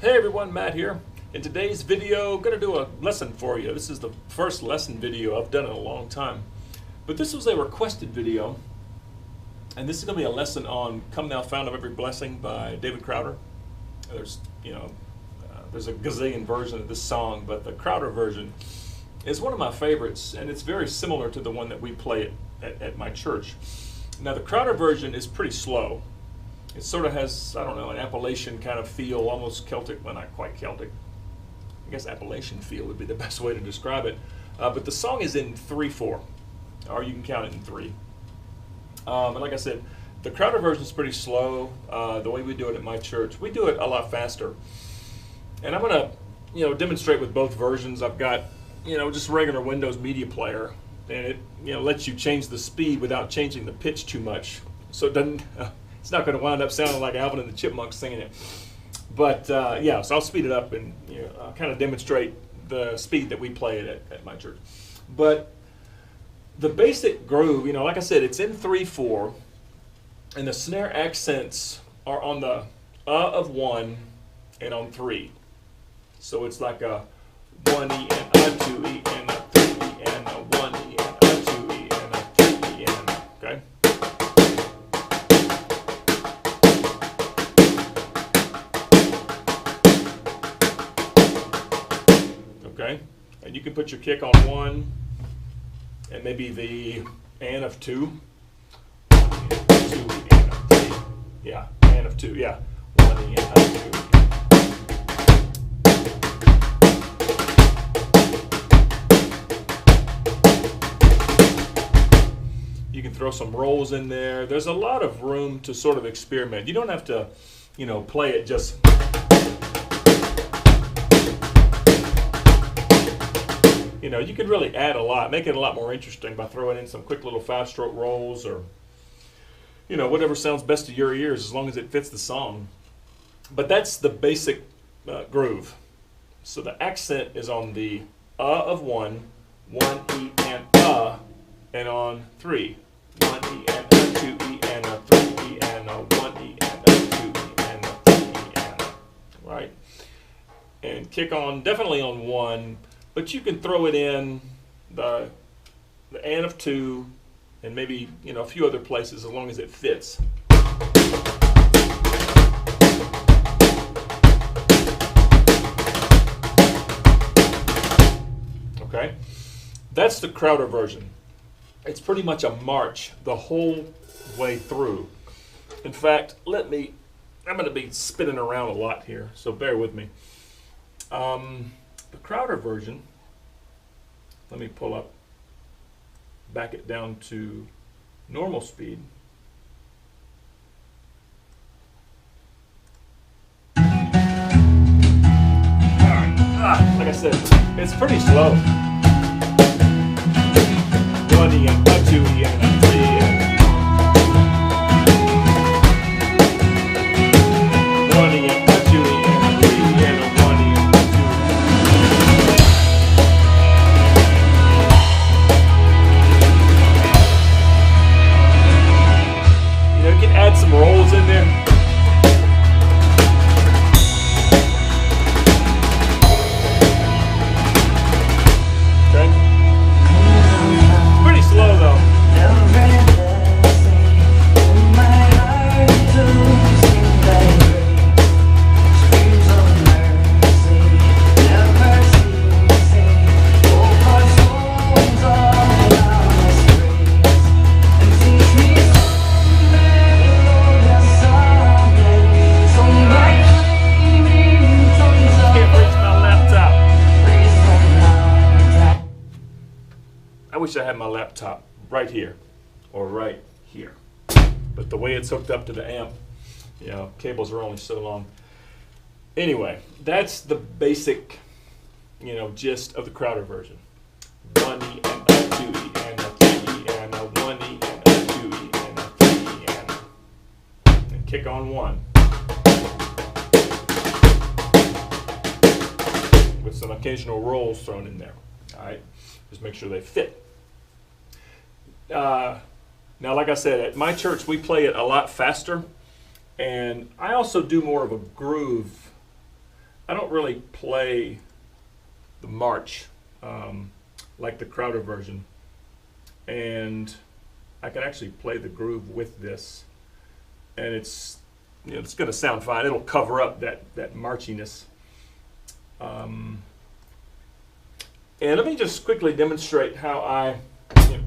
Hey everyone, Matt here. In today's video, I'm going to do a lesson for you. This is the first lesson video I've done in a long time. But this was a requested video, and this is going to be a lesson on Come Thou Fount of Every Blessing by David Crowder. There's a gazillion version of this song, but the Crowder version is one of my favorites, and it's very similar to the one that we play at my church. Now, the Crowder version is pretty slow. It sort of has, I don't know, an Appalachian kind of feel, almost Celtic, well, not quite Celtic. I guess Appalachian feel would be the best way to describe it. But the song is in 3/4, or you can count it in 3. And like I said, the Crowder version is pretty slow. The way we do it at my church, we do it a lot faster. And I'm going to, demonstrate with both versions. I've got, just regular Windows Media Player, and it, lets you change the speed without changing the pitch too much, so it doesn't. It's not going to wind up sounding like Alvin and the Chipmunks singing it. But so I'll speed it up and kind of demonstrate the speed that we play it at my church. But the basic groove, like I said, it's in 3/4, and the snare accents are on the of 1 and on 3. So it's like a 1E and a 2E and a 3E and a 1E and a 2E and a 3E and okay. Okay, and you can put your kick on 1 and maybe the and of 2. 2 and a 3. Yeah, and of 2. Yeah, 1 and a 2. You can throw some rolls in there. There's a lot of room to sort of experiment. You don't have to, play it just. You could really add a lot, make it a lot more interesting by throwing in some quick little 5-stroke rolls or, whatever sounds best to your ears as long as it fits the song. But that's the basic groove. So the accent is on the of 1, 1E and on 3. 1E and a 2E and a 3E and a 1E and a 2E and a 3E and right? And kick on, definitely on 1. But you can throw it in the and of 2 and maybe, a few other places as long as it fits. Okay? That's the Crowder version. It's pretty much a march the whole way through. In fact, I'm going to be spinning around a lot here, so bear with me. The Crowder version, let me back it down to normal speed. Like I said, it's pretty slow. 1E and a 2E and a 3E and 1E and a 2E and a 3E and a 1E and a 2E. You can add some rolls in there. I wish I had my laptop right here or right here, but the way it's hooked up to the amp, cables are only so long. Anyway, that's the basic, gist of the Crowder version. 1E and a 2E and a 3E and a 1E and a 2E and a 3E and kick on 1 with some occasional rolls thrown in there. All right, just make sure they fit. Now, like I said, at my church we play it a lot faster, and I also do more of a groove I don't really play the march like the Crowder version, and I can actually play the groove with this, and it's, you know, it's going to sound fine. It'll cover up that marchiness. And let me just quickly demonstrate how I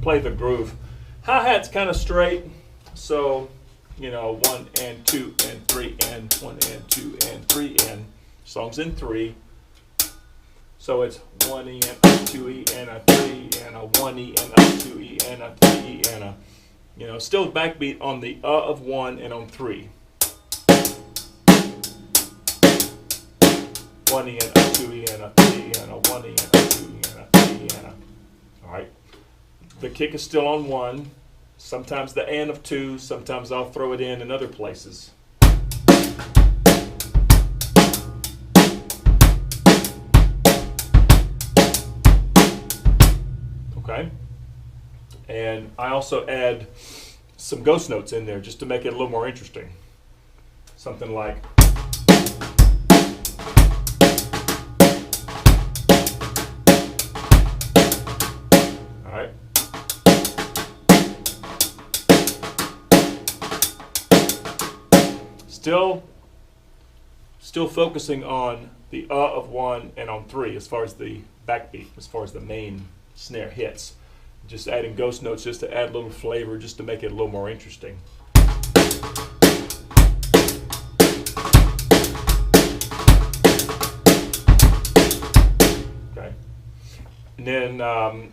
play the groove. Hi-hat's kind of straight, so, you know, 1 and 2 and 3 and 1 and 2 and 3 and songs in 3. So it's 1E and a 2E and a 3 and a 1E and a 2E and a 3E and a, you know, still backbeat on the of 1 and on 3. 1E and a 2E and a 3 and a 1E and a 2E and a 3 and a, all right. The kick is still on 1. Sometimes the and of 2. Sometimes I'll throw it in other places. Okay. And I also add some ghost notes in there just to make it a little more interesting. Something like, all right. Still focusing on the of 1 and on 3 as far as the backbeat, as far as the main snare hits. Just adding ghost notes just to add a little flavor, just to make it a little more interesting. Okay. And then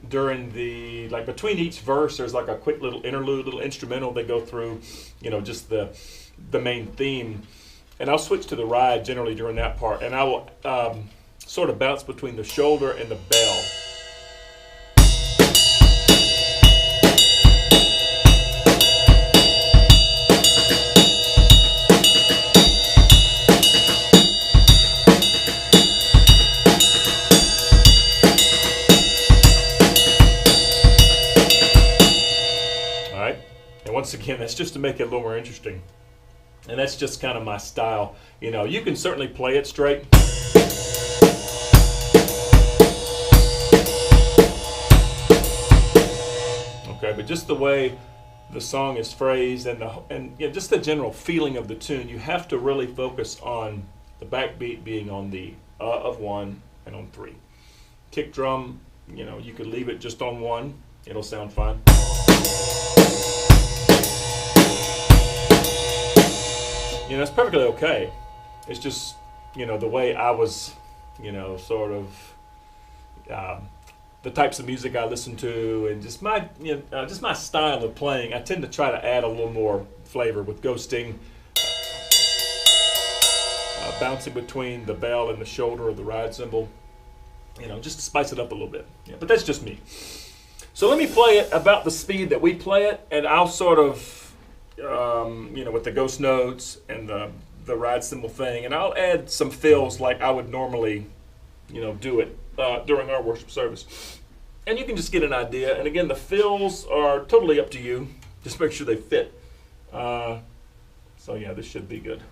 during the, like between each verse, there's like a quick little interlude, little instrumental they go through, you know, just the main theme. And I'll switch to the ride generally during that part, and I will sort of bounce between the shoulder and the bell. Once again, that's just to make it a little more interesting. And that's just kind of my style. You know, you can certainly play it straight. Okay, but just the way the song is phrased and you know, just the general feeling of the tune, you have to really focus on the backbeat being on the of 1 and on 3. Kick drum, you know, you could leave it just on 1. It'll sound fine. You know, it's perfectly okay. It's just, you know, the way I was, you know, sort of the types of music I listen to, and just my, you know, just my style of playing. I tend to try to add a little more flavor with ghosting, bouncing between the bell and the shoulder of the ride cymbal. You know, just to spice it up a little bit. Yeah, but that's just me. So let me play it about the speed that we play it, and I'll sort of, you know, with the ghost notes and the ride cymbal thing, and I'll add some fills like I would normally, you know, do it during our worship service. And you can just get an idea. And again, the fills are totally up to you. Just make sure they fit. So yeah, this should be good.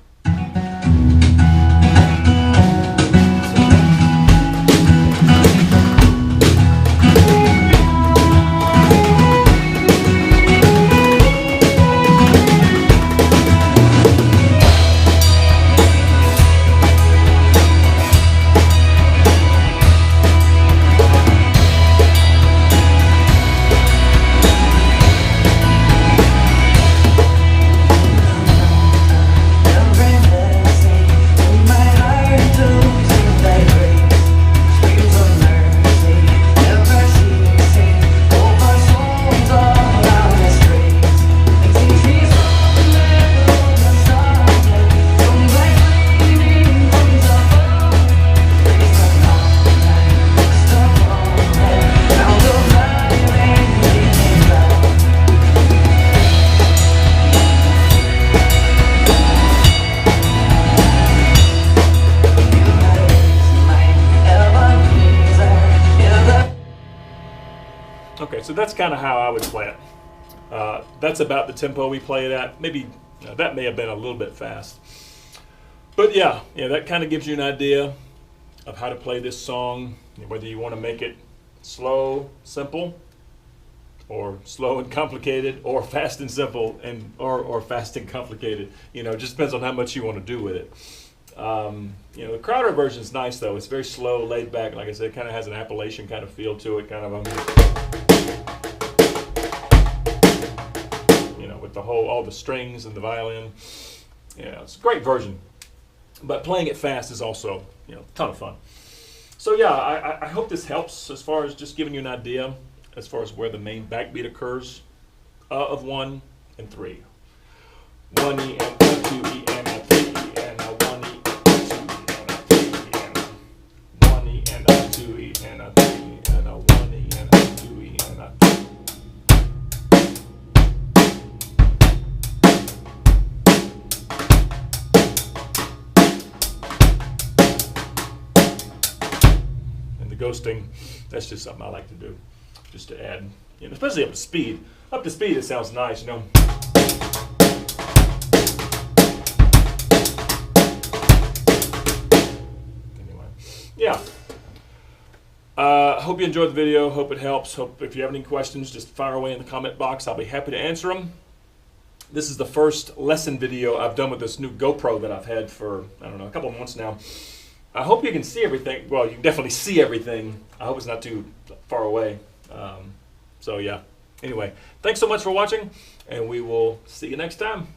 Okay, so that's kind of how I would play it. That's about the tempo we play it at. Maybe that may have been a little bit fast. But yeah, that kind of gives you an idea. of how to play this song, whether you want to make it slow, simple, or slow and complicated, or fast and simple, and or fast and complicated. You know, it just depends on how much you want to do with it. You know, the Crowder version is nice though. It's very slow, laid back. Like I said, it kind of has an Appalachian kind of feel to it, kind of you know, with the all the strings and the violin. Yeah, it's a great version. But playing it fast is also, you know, a ton of fun. So yeah, I hope this helps as far as just giving you an idea as far as where the main backbeat occurs of 1 and 3. 1 E and a 2 E and a 3 E and a 1 E and a 2 E and a 3 E and 1 E and a 2 E and a 3 E and a 1 E and a 2 E and a 3 E. Ghosting, that's just something I like to do, just to add, you know, especially up to speed. Up to speed, it sounds nice, you know. Anyway, yeah. Hope you enjoyed the video. Hope it helps. Hope if you have any questions, just fire away in the comment box. I'll be happy to answer them. This is the first lesson video I've done with this new GoPro that I've had for, I don't know, a couple of months now. I hope you can see everything. Well, you can definitely see everything. I hope it's not too far away. So yeah. Anyway, thanks so much for watching, and we will see you next time.